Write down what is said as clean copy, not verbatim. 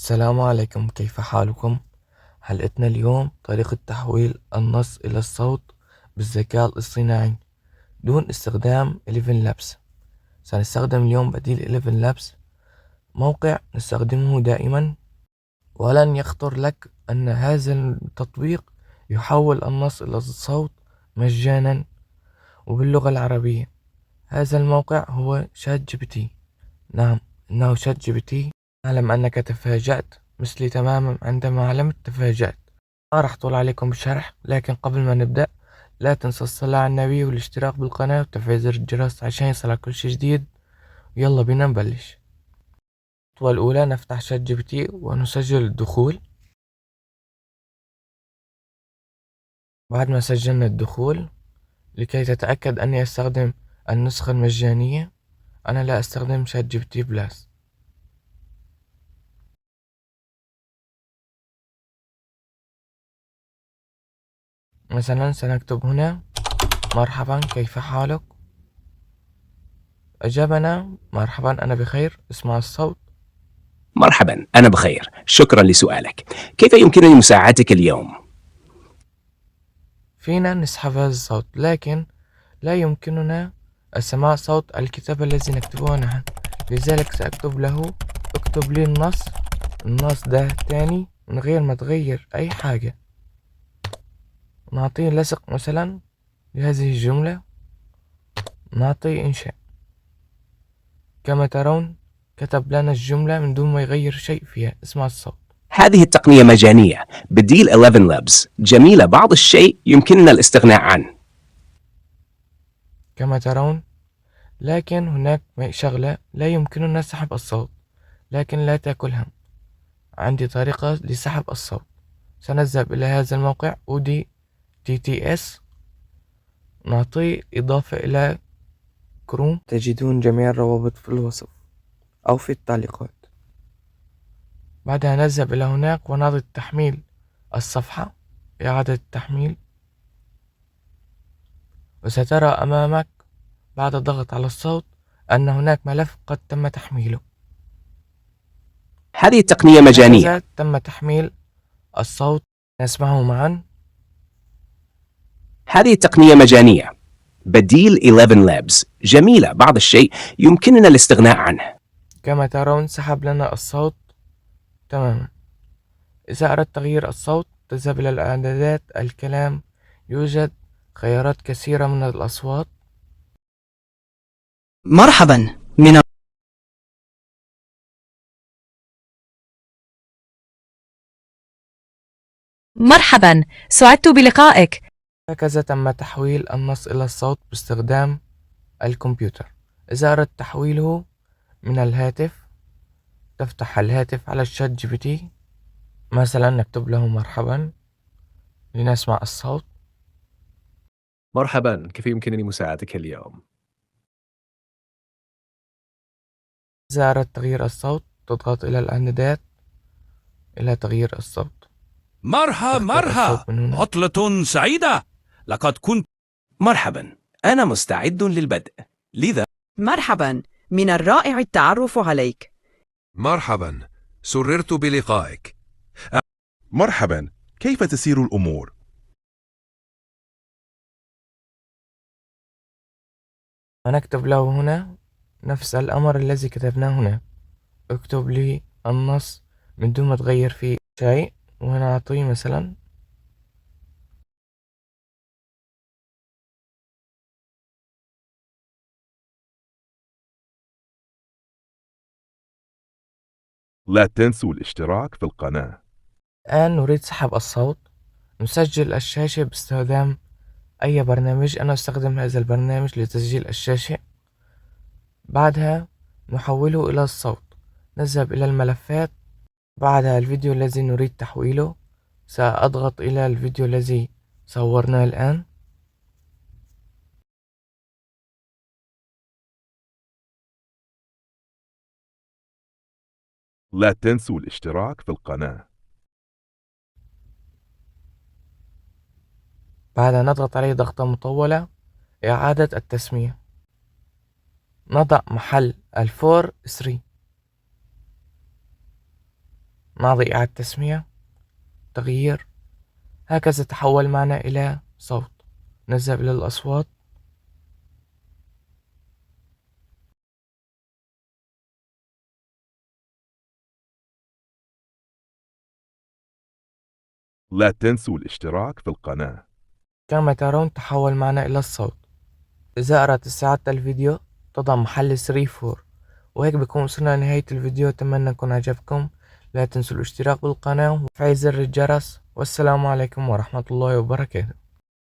السلام عليكم، كيف حالكم؟ حلقتنا اليوم طريقة تحويل النص إلى الصوت بالذكاء الاصطناعي دون استخدام 11 Labs. سنستخدم اليوم بديل 11 Labs، موقع نستخدمه دائما، ولن يخطر لك أن هذا التطبيق يحول النص إلى الصوت مجانا وباللغة العربية. هذا الموقع هو شات جي بي تي. نعم، إنه شات جي بي تي. أعلم أنك تفاجأت مثلي تماما عندما علمت. تفاجأت. ما راح طول عليكم بالشرح، لكن قبل ما نبدأ لا تنسى الصلاة على النبي والاشتراك بالقناة وتفعيل زر الجرس عشان يصلك كل شي جديد. يلا بينا نبلش. الخطوة الأولى، نفتح شات جي بي تي ونسجل الدخول. بعد ما سجلنا الدخول، لكي تتأكد أني أستخدم النسخة المجانية، أنا لا أستخدم شات جي بي تي بلس. مثلا سنكتب هنا: مرحبا، كيف حالك؟ أجابنا: مرحبا، أنا بخير. اسمع الصوت. مرحبا، أنا بخير، شكرا لسؤالك. كيف يمكنني مساعدتك اليوم؟ فينا نسحب هذا الصوت، لكن لا يمكننا سماع صوت الكتاب الذي نكتبه نحن. لذلك سأكتب له: اكتب لي النص ده تاني من غير ما تغير أي حاجة. نعطيه لصق مثلا لهذه الجملة، نعطي إنشاء. كما ترون كتب لنا الجملة من دون ما يغير شيء فيها. اسمع الصوت. هذه التقنية مجانية بديل 11 Labs، جميلة بعض الشيء يمكننا الاستغناء عنه. كما ترون، لكن هناك شغلة لا يمكننا سحب الصوت، لكن لا تأكل هم. عندي طريقة لسحب الصوت. سنذهب إلى هذا الموقع ODTTS، نعطي إضافة إلى كروم. تجدون جميع الروابط في الوصف أو في التعليقات. بعدها نذهب إلى هناك ونعطي تحميل الصفحة، إعادة التحميل، وسترى أمامك بعد الضغط على الصوت أن هناك ملف قد تم تحميله. هذه التقنية مجانية. هكذا تم تحميل الصوت. نسمعه معا. هذه التقنية مجانية بديل 11 Labs، جميلة بعض الشيء يمكننا الاستغناء عنه. كما ترون سحب لنا الصوت تماما. إذا أردت تغيير الصوت تذهب إلى الإعدادات، الكلام. يوجد خيارات كثيرة من الأصوات. مرحبا من مرحبا، سعدت بلقائك. هكذا تم تحويل النص إلى الصوت باستخدام الكمبيوتر. إذا أردت تحويله من الهاتف، تفتح الهاتف على الشات جي بي تي، مثلا نكتب له مرحبا لنسمع الصوت. مرحبا، كيف يمكنني مساعدتك اليوم؟ إذا أردت تغيير الصوت تضغط إلى الإعدادات، إلى تغيير الصوت. مرحبا تختار الصوت من هنا. عطلة سعيدة. لقد كنت مرحبا، أنا مستعد للبدء، لذا مرحبا، من الرائع التعرف عليك. مرحبا، سررت بلقائك. مرحبا، كيف تسير الأمور؟ ونكتب له هنا نفس الأمر الذي كتبناه هنا: اكتب لي النص من دون ما تغير فيه شيء. ونعطيه مثلا: لا تنسوا الاشتراك في القناة. الآن نريد سحب الصوت. نسجل الشاشة باستخدام أي برنامج. أنا أستخدم هذا البرنامج لتسجيل الشاشة. بعدها نحوله إلى الصوت. نذهب إلى الملفات، بعدها الفيديو الذي نريد تحويله. سأضغط إلى الفيديو الذي صورناه الآن. لا تنسوا الاشتراك في القناة. بعدها نضغط عليه ضغطة مطولة. إعادة التسمية. نضع محل 4 3. ماضي إعادة تسمية، تغيير. هكذا تحول معنا إلى صوت. نذهب إلى الأصوات. لا تنسوا الاشتراك في القناة. كما ترون تحول معنا إلى الصوت. إذا أردت استعادة الفيديو تضع محل 3-4. وهيك بكون وصلنا لنهاية الفيديو. أتمنى يكون عجبكم. لا تنسوا الاشتراك بالقناة وتفعيل زر الجرس. والسلام عليكم ورحمة الله وبركاته.